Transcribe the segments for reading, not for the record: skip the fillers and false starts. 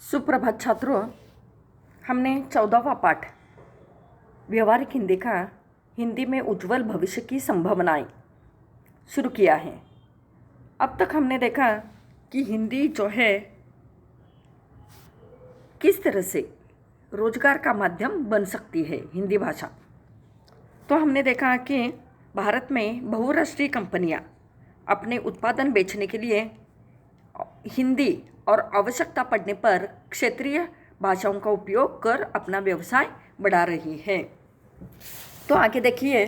सुप्रभात छात्रों, हमने 14वां पाठ व्यवहारिक हिंदी का हिंदी में उज्जवल भविष्य की संभावनाएं शुरू किया है। अब तक हमने देखा कि हिंदी जो है किस तरह से रोजगार का माध्यम बन सकती है हिंदी भाषा। तो हमने देखा कि भारत में बहुराष्ट्रीय कंपनियां अपने उत्पादन बेचने के लिए हिंदी और आवश्यकता पड़ने पर क्षेत्रीय भाषाओं का उपयोग कर अपना व्यवसाय बढ़ा रही है। तो आगे देखिए,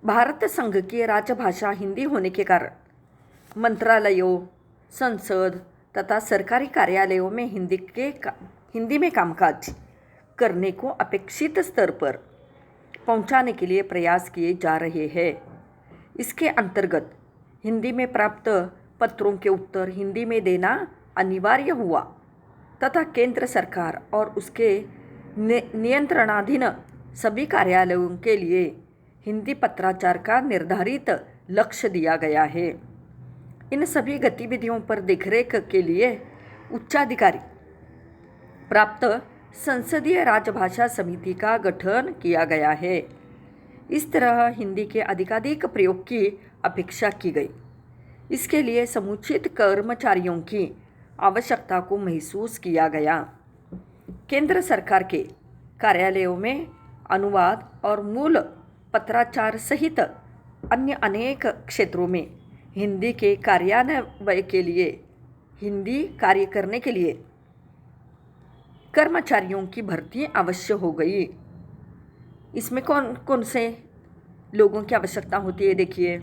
भारत संघ की राजभाषा हिंदी होने के कारण मंत्रालयों, संसद तथा सरकारी कार्यालयों में हिंदी में कामकाज करने को अपेक्षित स्तर पर पहुंचाने के लिए प्रयास किए जा रहे हैं। इसके अंतर्गत हिंदी में प्राप्त पत्रों के उत्तर हिंदी में देना अनिवार्य हुआ तथा केंद्र सरकार और उसके नियंत्रणाधीन सभी कार्यालयों के लिए हिंदी पत्राचार का निर्धारित लक्ष्य दिया गया है। इन सभी गतिविधियों पर देखरेख के लिए उच्चाधिकारी प्राप्त संसदीय राजभाषा समिति का गठन किया गया है। इस तरह हिंदी के अधिकाधिक प्रयोग की अपेक्षा की गई। इसके लिए समुचित कर्मचारियों की आवश्यकता को महसूस किया गया। केंद्र सरकार के कार्यालयों में अनुवाद और मूल पत्राचार सहित अन्य अनेक क्षेत्रों में हिंदी के कार्यान्वयन के लिए हिंदी कार्य करने के लिए कर्मचारियों की भर्ती अवश्य हो गई। इसमें कौन कौन से लोगों की आवश्यकता होती है? देखिए,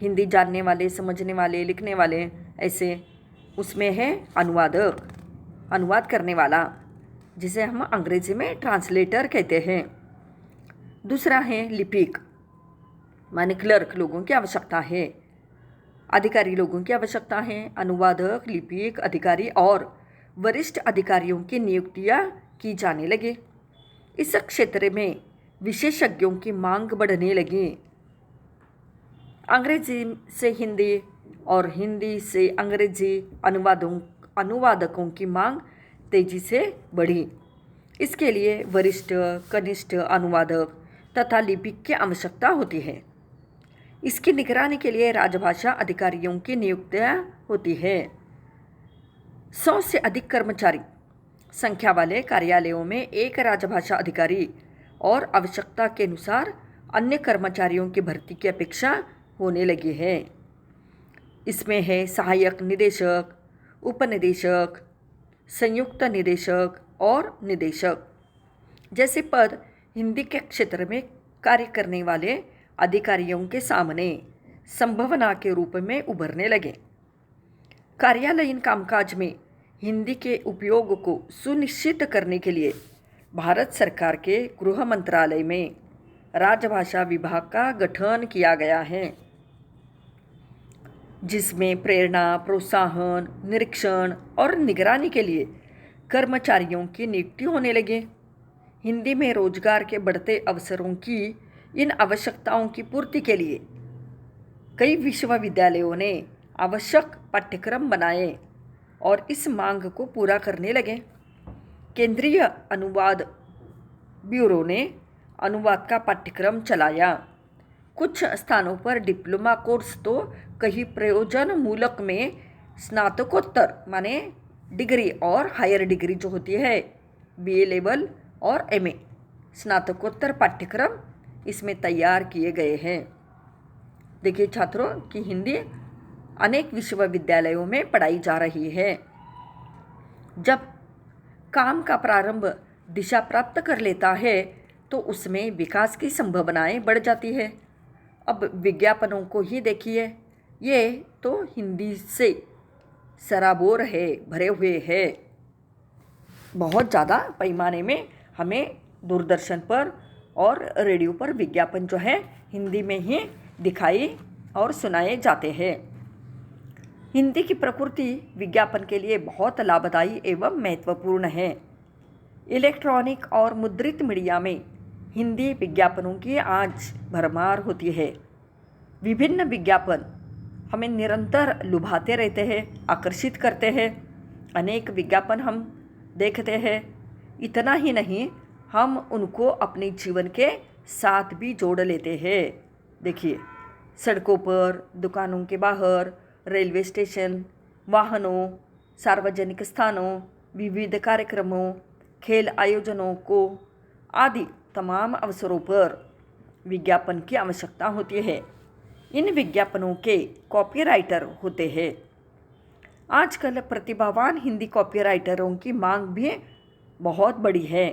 हिंदी जानने वाले, समझने वाले, लिखने वाले, ऐसे उसमें है अनुवादक, अनुवाद करने वाला, जिसे हम अंग्रेजी में ट्रांसलेटर कहते हैं। दूसरा है लिपिक, माने क्लर्क, लोगों की आवश्यकता है। अधिकारी लोगों की आवश्यकता है। अनुवादक, लिपिक, अधिकारी और वरिष्ठ अधिकारियों की नियुक्तियां की जाने लगी। इस क्षेत्र में विशेषज्ञों की मांग बढ़ने लगी। अंग्रेजी से हिंदी और हिंदी से अंग्रेजी अनुवादकों की मांग तेजी से बढ़ी। इसके लिए वरिष्ठ, कनिष्ठ अनुवादक तथा लिपिक की आवश्यकता होती है। इसकी निगरानी के लिए राजभाषा अधिकारियों की नियुक्तियां होती है। 100 से अधिक कर्मचारी संख्या वाले कार्यालयों में एक राजभाषा अधिकारी और आवश्यकता के अनुसार अन्य कर्मचारियों की भर्ती की अपेक्षा होने लगी है। इसमें है सहायक निदेशक, उपनिदेशक, संयुक्त निदेशक और निदेशक जैसे पद हिंदी के क्षेत्र में कार्य करने वाले अधिकारियों के सामने संभावना के रूप में उभरने लगे। कार्यालयीन कामकाज में हिंदी के उपयोग को सुनिश्चित करने के लिए भारत सरकार के गृह मंत्रालय में राजभाषा विभाग का गठन किया गया है, जिसमें प्रेरणा, प्रोत्साहन, निरीक्षण और निगरानी के लिए कर्मचारियों की नियुक्ति होने लगी। हिंदी में रोजगार के बढ़ते अवसरों की इन आवश्यकताओं की पूर्ति के लिए कई विश्वविद्यालयों ने आवश्यक पाठ्यक्रम बनाए और इस मांग को पूरा करने लगे। केंद्रीय अनुवाद ब्यूरो ने अनुवाद का पाठ्यक्रम चलाया। कुछ स्थानों पर डिप्लोमा कोर्स तो कहीं प्रयोजन मूलक में स्नातकोत्तर माने डिग्री और हायर डिग्री जो होती है BA लेवल और MA स्नातकोत्तर पाठ्यक्रम इसमें तैयार किए गए हैं। देखिए छात्रों कि हिंदी अनेक विश्वविद्यालयों में पढ़ाई जा रही है। जब काम का प्रारंभ दिशा प्राप्त कर लेता है तो उसमें विकास की संभावनाएं बढ़ जाती है। अब विज्ञापनों को ही देखिए, ये तो हिंदी से सराबोर है, भरे हुए है। बहुत ज़्यादा पैमाने में हमें दूरदर्शन पर और रेडियो पर विज्ञापन जो है हिंदी में ही दिखाई और सुनाए जाते हैं। हिंदी की प्रकृति विज्ञापन के लिए बहुत लाभदायी एवं महत्वपूर्ण है। इलेक्ट्रॉनिक और मुद्रित मीडिया में हिंदी विज्ञापनों की आज भरमार होती है। विभिन्न विज्ञापन हमें निरंतर लुभाते रहते हैं, आकर्षित करते हैं। अनेक विज्ञापन हम देखते हैं। इतना ही नहीं, हम उनको अपने जीवन के साथ भी जोड़ लेते हैं। देखिए, सड़कों पर, दुकानों के बाहर, रेलवे स्टेशन, वाहनों, सार्वजनिक स्थानों, विविध कार्यक्रमों, खेल आयोजनों को आदि तमाम अवसरों पर विज्ञापन की आवश्यकता होती है। इन विज्ञापनों के कॉपीराइटर होते हैं। आजकल प्रतिभावान हिंदी कॉपीराइटरों की मांग भी बहुत बड़ी है।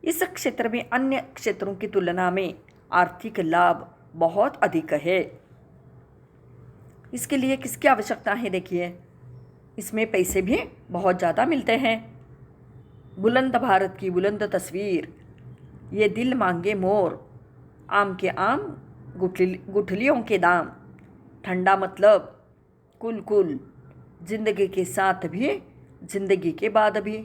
इस क्षेत्र में अन्य क्षेत्रों की तुलना में आर्थिक लाभ बहुत अधिक है। इसके लिए किसकी आवश्यकता है? देखिए, इसमें पैसे भी बहुत ज़्यादा मिलते हैं। बुलंद भारत की बुलंद तस्वीर, ये दिल मांगे मोर, आम के आम गुठलियों के दाम, ठंडा मतलब कुल कुल, जिंदगी के साथ भी जिंदगी के बाद भी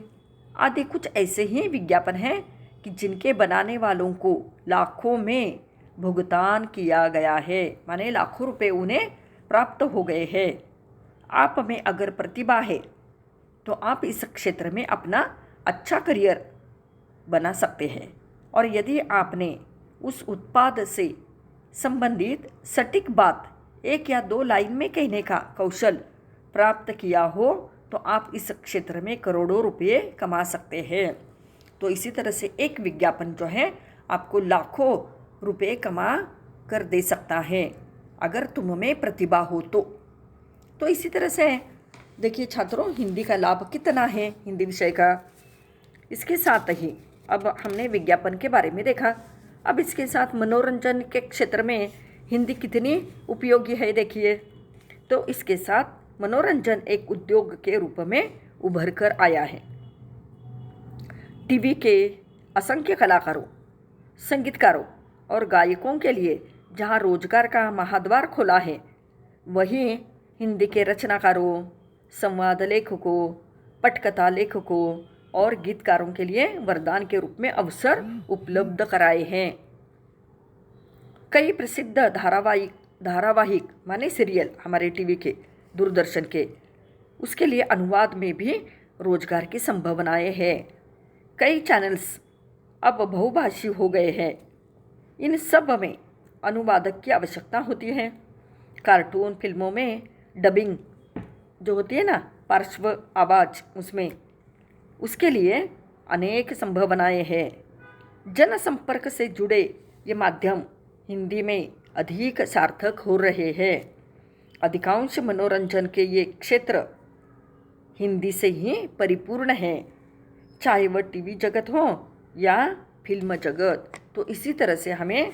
आदि कुछ ऐसे ही विज्ञापन हैं कि जिनके बनाने वालों को लाखों में भुगतान किया गया है, माने लाखों रुपए उन्हें प्राप्त हो गए हैं। आप में अगर प्रतिभा है तो आप इस क्षेत्र में अपना अच्छा करियर बना सकते हैं। और यदि आपने उस उत्पाद से संबंधित सटीक बात 1 या 2 लाइन में कहने का कौशल प्राप्त किया हो तो आप इस क्षेत्र में करोड़ों रुपये कमा सकते हैं। तो इसी तरह से एक विज्ञापन जो है आपको लाखों रुपये कमा कर दे सकता है अगर तुम में प्रतिभा हो तो इसी तरह से देखिए छात्रों, हिंदी का लाभ कितना है हिंदी विषय का। इसके साथ ही अब हमने विज्ञापन के बारे में देखा। अब इसके साथ मनोरंजन के क्षेत्र में हिंदी कितनी उपयोगी है देखिए। तो इसके साथ मनोरंजन एक उद्योग के रूप में उभर कर आया है। टीवी के असंख्य कलाकारों, संगीतकारों और गायकों के लिए जहां रोजगार का महाद्वार खोला है, वहीं हिंदी के रचनाकारों, संवाद लेखकों, पटकथा लेखकों और गीतकारों के लिए वरदान के रूप में अवसर उपलब्ध कराए हैं। कई प्रसिद्ध धारावाहिक माने सीरियल हमारे टीवी के, दूरदर्शन के, उसके लिए अनुवाद में भी रोजगार की संभावनाएं हैं। कई चैनल्स अब बहुभाषी हो गए हैं। इन सब में अनुवादक की आवश्यकता होती है। कार्टून फिल्मों में डबिंग जो होती है ना, पार्श्व आवाज़, उसके लिए अनेक संभावनाएं हैं। जनसंपर्क से जुड़े ये माध्यम हिंदी में अधिक सार्थक हो रहे हैं। अधिकांश मनोरंजन के ये क्षेत्र हिंदी से ही परिपूर्ण है, चाहे वह टीवी जगत हो या फिल्म जगत। तो इसी तरह से हमें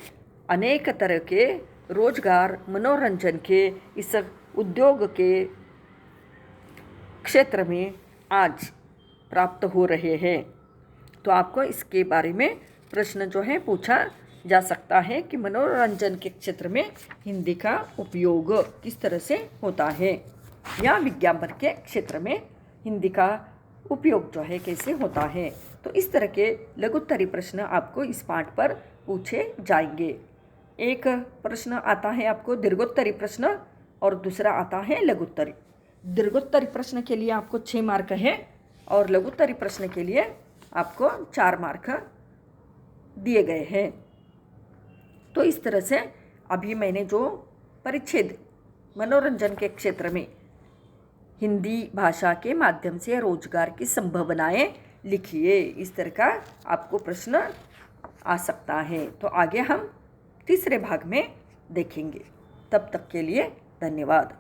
अनेक तरह के रोजगार मनोरंजन के इस उद्योग के क्षेत्र में आज प्राप्त हो रहे हैं। तो आपको इसके बारे में प्रश्न जो है पूछा जा सकता है कि मनोरंजन के क्षेत्र में हिंदी का उपयोग किस तरह से होता है, या विज्ञापन के क्षेत्र में हिंदी का उपयोग जो है कैसे होता है। तो इस तरह के लघुत्तरी प्रश्न आपको इस पाठ पर पूछे जाएंगे। एक प्रश्न आता है आपको दीर्घोत्तरी प्रश्न और दूसरा आता है लघुत्तरी। दीर्घोत्तरी प्रश्न के लिए आपको 6 मार्क है और लघुत्तरी प्रश्न के लिए आपको 4 मार्क दिए गए हैं। तो इस तरह से अभी मैंने जो परिच्छेद मनोरंजन के क्षेत्र में हिंदी भाषा के माध्यम से रोजगार की संभावनाएं लिखिए, इस तरह का आपको प्रश्न आ सकता है। तो आगे हम तीसरे भाग में देखेंगे। तब तक के लिए धन्यवाद।